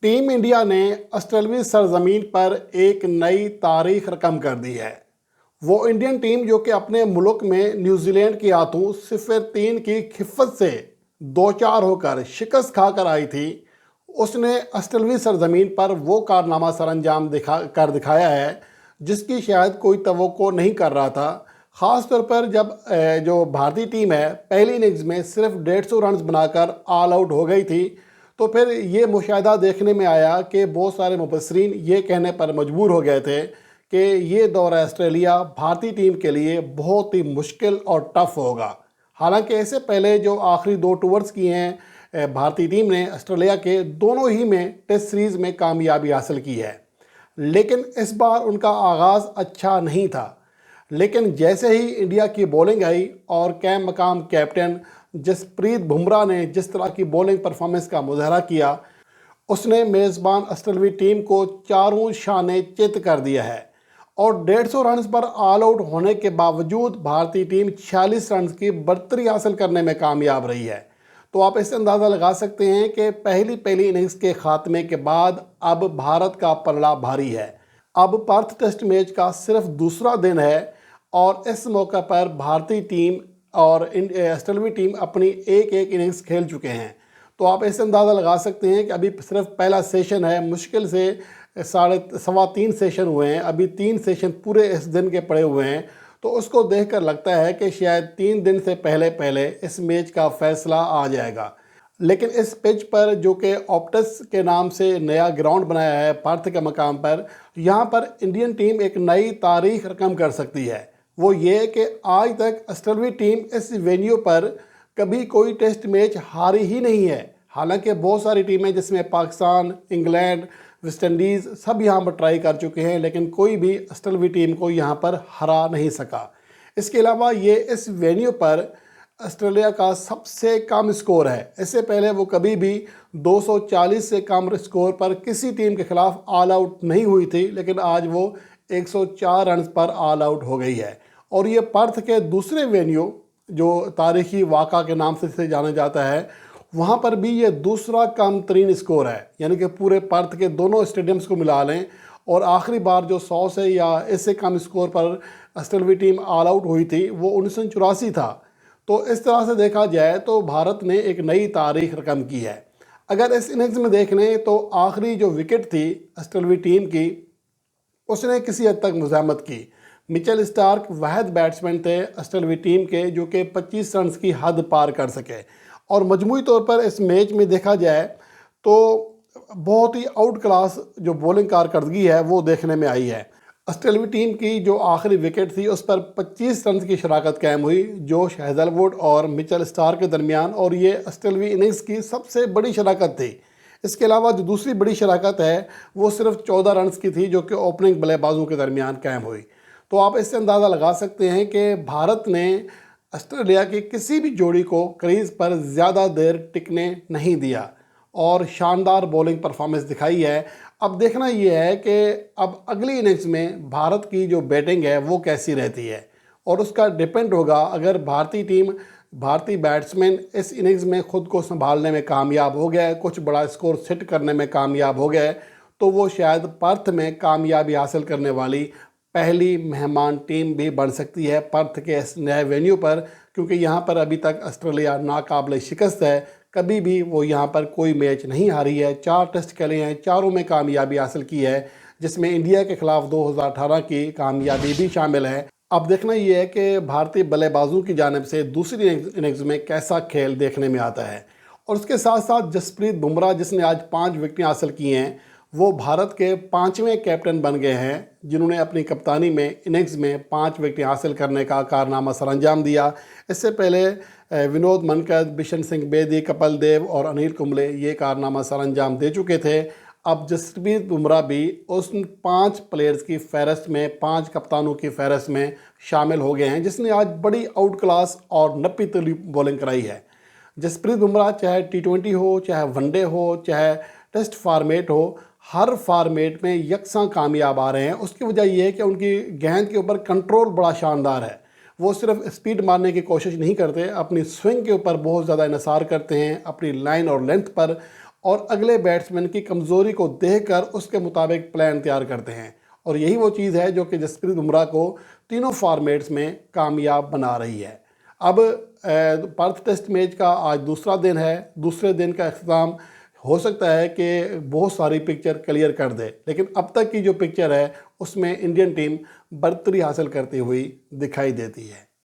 Team India ने ऑस्ट्रेलवी सरजमीन पर एक नई तारीख रकम कर दी है। वो इंडियन टीम जो कि अपने मुल्क में न्यूजीलैंड के हाथों 0-3 की खिफ़्फ़त से 2-4 होकर शिकस्त खाकर आई थी, उसने ऑस्ट्रेलवी सरजमीन पर वो कारनामा सरअंजाम दिखाया है जिसकी शायद कोई तवक्को नहीं कर रहा था। ख़ास तौर पर जब जो भारतीय टीम है पहली इनिंग्स में सिर्फ 150 रन बनाकर ऑल आउट हो गई थी, तो फिर ये मुशाहिदा देखने में आया कि बहुत सारे मुबस्सिरीन ये कहने पर मजबूर हो गए थे कि ये दौरा ऑस्ट्रेलिया भारतीय टीम के लिए बहुत ही मुश्किल और टफ़ होगा। हालांकि इससे पहले जो आखिरी 2 टूर्स किए हैं भारतीय टीम ने ऑस्ट्रेलिया के, दोनों ही में टेस्ट सीरीज़ में कामयाबी हासिल की है, लेकिन इस बार उनका आगाज़ अच्छा नहीं था। लेकिन जैसे ही इंडिया की बॉलिंग आई और कैम मकाम कैप्टन जसप्रीत बुमराह ने जिस तरह की बॉलिंग परफॉर्मेंस का मुजाहरा किया, उसने मेज़बान ऑस्ट्रेलवी टीम को चारों शाने चित कर दिया है और 150 रन पर ऑल आउट होने के बावजूद भारतीय टीम 46 रन की बढ़तरी हासिल करने में कामयाब रही है। तो आप इससे अंदाज़ा लगा सकते हैं कि पहली इनिंग्स के खात्मे के बाद अब भारत का पलड़ा भारी है। अब पर्थ टेस्ट मैच का सिर्फ दूसरा दिन है और इस मौके पर भारतीय टीम और ऑस्ट्रेलवी टीम अपनी एक इनिंग्स खेल चुके हैं। तो आप इससे अंदाज़ा लगा सकते हैं कि अभी सिर्फ पहला सेशन है, मुश्किल से 3.5 सेशन हुए हैं, अभी 3 सेशन पूरे इस दिन के पड़े हुए हैं। तो उसको देखकर लगता है कि शायद 3 दिन से पहले इस मैच का फैसला आ जाएगा। लेकिन इस पिच पर जो कि ऑप्टस के नाम से नया ग्राउंड बनाया है पर्थ के मकाम पर, यहाँ पर इंडियन टीम एक नई तारीख रकम कर सकती है। वो ये कि आज तक ऑस्ट्रेलवी टीम इस वेन्यू पर कभी कोई टेस्ट मैच हारी ही नहीं है। हालांकि बहुत सारी टीमें जिसमें पाकिस्तान, इंग्लैंड, वेस्ट इंडीज़ सब यहाँ पर ट्राई कर चुके हैं, लेकिन कोई भी ऑस्ट्रेलवी टीम को यहाँ पर हरा नहीं सका। इसके अलावा ये इस वेन्यू पर ऑस्ट्रेलिया का सबसे कम स्कोर है। इससे पहले वो कभी भी 240 से कम स्कोर पर किसी टीम के खिलाफ ऑल आउट नहीं हुई थी, लेकिन आज वो 104 रन पर ऑल आउट हो गई है। और ये पर्थ के दूसरे वेन्यू जो तारीखी वाक़ा के नाम से जाना जाता है, वहाँ पर भी ये दूसरा कम तरीन स्कोर है। यानी कि पूरे पर्थ के दोनों स्टेडियम्स को मिला लें और आखिरी बार जो 100 से या इससे कम स्कोर पर ऑस्ट्रेलवी टीम ऑल आउट हुई थी वो 1984 था। तो इस तरह से देखा जाए तो भारत ने एक नई तारीख रकम की है। अगर इस इनिंग्स में देख लें तो आखिरी जो विकेट थी ऑस्ट्रेलवी टीम की, उसने किसी हद तक मुज़ाहमत की। मिचेल स्टार्क वाहिद बैट्समैन थे ऑस्ट्रेलवी टीम के जो कि 25 रन की हद पार कर सके। और मजमूई तौर पर इस मैच में देखा जाए तो बहुत ही आउट क्लास जो बॉलिंग कारकर्दगी है वो देखने में आई है। ऑस्ट्रेलवी टीम की जो आखिरी विकेट थी उस पर 25 रन की शराकत कायम हुई जोश हेज़लवुड और मिचेल स्टार्क के दरमियान, और ये ऑस्ट्रेलवी इनिंग्स की सबसे बड़ी शराकत थी। इसके अलावा जो दूसरी बड़ी शराकत है वो सिर्फ 14 रन की थी जो कि ओपनिंग बल्लेबाजों के दरमियान कायम हुई। तो आप इससे अंदाज़ा लगा सकते हैं कि भारत ने ऑस्ट्रेलिया की किसी भी जोड़ी को क्रीज पर ज़्यादा देर टिकने नहीं दिया और शानदार बॉलिंग परफॉर्मेंस दिखाई है। अब देखना ये है कि अब अगली इनिंग्स में भारत की जो बैटिंग है वो कैसी रहती है, और उसका डिपेंड होगा। अगर भारतीय बैट्समैन इस इनिंग्स में ख़ुद को संभालने में कामयाब हो गए, कुछ बड़ा स्कोर सेट करने में कामयाब हो गए, तो वो शायद पर्थ में कामयाबी हासिल करने वाली पहली मेहमान टीम भी बन सकती है पर्थ के इस नए वेन्यू पर, क्योंकि यहाँ पर अभी तक ऑस्ट्रेलिया नाकाबिल शिकस्त है। कभी भी वो यहाँ पर कोई मैच नहीं हारी है, 4 टेस्ट खेले हैं, चारों में कामयाबी हासिल की है, जिसमें इंडिया के खिलाफ 2018 की कामयाबी भी शामिल है। अब देखना ये है कि भारतीय बल्लेबाजों की जानिब से दूसरी इनिंग्स में कैसा खेल देखने में आता है। और उसके साथ साथ जसप्रीत बुमराह जिसने आज 5 विकेटें हासिल की हैं, वो भारत के 5वें कैप्टन बन गए हैं जिन्होंने अपनी कप्तानी में इनिंग्स में 5 विकेटें हासिल करने का कारनामा सरअंजाम दिया। इससे पहले विनोद मनकद, बिशन सिंह बेदी, कपिल देव और अनिल कुंबले ये कारनामा सरअंजाम दे चुके थे। अब जसप्रीत बुमराह भी उस 5 प्लेयर्स की फहरस्त में, 5 कप्तानों की फहरस्त में शामिल हो गए हैं जिसने आज बड़ी आउट क्लास और नप्पी तली बॉलिंग कराई है। जसप्रीत बुमराह चाहे T20 हो, चाहे वनडे हो, चाहे टेस्ट फार्मेट हो, हर फार्मेट में यकसां कामयाब आ रहे हैं। उसकी वजह यह है कि उनकी गेंद के ऊपर कंट्रोल बड़ा शानदार है। वो सिर्फ स्पीड मारने की कोशिश नहीं करते, अपनी स्विंग के ऊपर बहुत ज़्यादा इन्हिसार करते हैं, अपनी लाइन और लेंथ पर, और अगले बैट्समैन की कमज़ोरी को देखकर उसके मुताबिक प्लान तैयार करते हैं। और यही वो चीज़ है जो कि जसप्रीत बुमराह को तीनों फॉर्मेट्स में कामयाब बना रही है। अब पर्थ टेस्ट मैच का आज दूसरा दिन है। दूसरे दिन का इख्तिताम हो सकता है कि बहुत सारी पिक्चर क्लियर कर दे, लेकिन अब तक की जो पिक्चर है उसमें इंडियन टीम बढ़तरी हासिल करती हुई दिखाई देती है।